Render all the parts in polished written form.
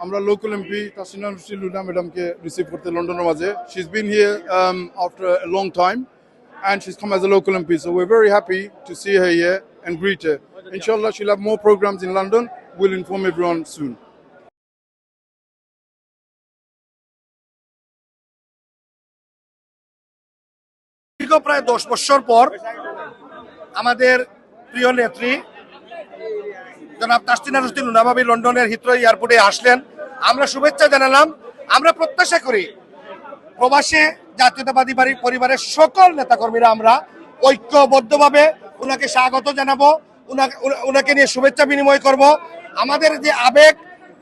আমরা local MP Tasneem Nusrat Luna madam ke receive করতে লন্ডনের মাঝে. She's been here after a long time and she's come as a local MP, so we're very happy to see her here and greet her. Inshallah she'll have more programs in London. We'll inform everyone soon. দীর্ঘ প্রায় 10 বছর পর আমাদের প্রিয় নেত্রী জনাব Tasnia Nasruddin Luna ভাবি লন্ডনের হিথ্রো এয়ারপোর্টে আসলেন। আমরা শুভেচ্ছা জানালাম। আমরা প্রত্যাশা করি প্রবাসী জাতীয়তাবাদী পরিবারের সকল নেতাকর্মীরা আমরা ঐক্যবদ্ধভাবে ওনাকে স্বাগত জানাবো, ওনাকে নিয়ে শুভেচ্ছা বিনিময় করব। আমাদের যে আবেগ,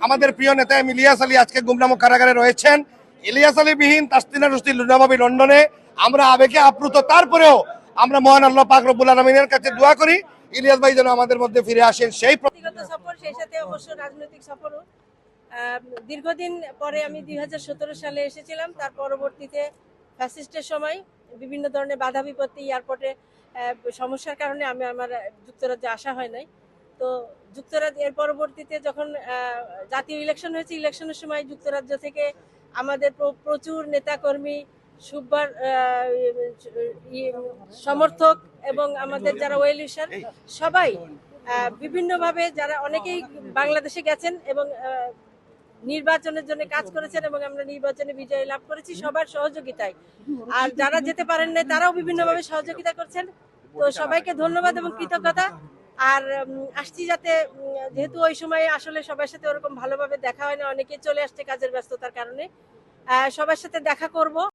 আমাদের প্রিয় নেতা ইলিয়াস আলী আজকে গুমনাম কারাগারে রয়েছেন। ইলিয়াস আলী বিহীন তাসনিয়া নসরুদ্দিন লুনা ভাবি লন্ডনে, আমরা আবেগে আপ্লুত। তারপরেও আমরা মহান আল্লাহ পাক রব্বুল আলামিনের কাছে দোয়া করি ইলিয়াস ভাই যেন আমাদের মধ্যে ফিরে আসেন। ব্যক্তিগত সফর, সেই সাথে অবশ্য রাজনৈতিক সফরও। দীর্ঘদিন পরে আমি 2017 সালে এসেছিলাম। তার পরবর্তীতে ফ্যাসিস্টের সময় বিভিন্ন ধরনের বাধা বিপত্তি, এয়ারপোর্টে সমস্যার কারণে আমি আমার যুক্তরাজ্যে আসা হয় নাই। তো যুক্তরাজ্য এর পরবর্তীতে যখন জাতীয় ইলেকশন হয়েছে, ইলেকশনের সময় যুক্তরাজ্য থেকে আমাদের প্রচুর নেতাকর্মী, সুব্বার সমর্থক এবং আমাদের যারা ওয়েল উইশার সবাই বিভিন্নভাবে, যারা অনেকেই বাংলাদেশে গেছেন এবং নির্বাচনের জন্য কাজ করেছেন এবং আমরা নির্বাচনে বিজয় লাভ করেছি সবার সহযোগিতায়। আর যারা যেতে পারেন না তারাও বিভিন্নভাবে সহযোগিতা করছেন। তো সবাইকে ধন্যবাদ এবং কৃতজ্ঞতা। আর আসছি যাতে, যেহেতু ওই সময় আসলে সবার সাথে ওরকম ভালোভাবে দেখা হয় না, অনেকে চলে আসছে কাজের ব্যস্ততার কারণে, সবার সাথে দেখা করব।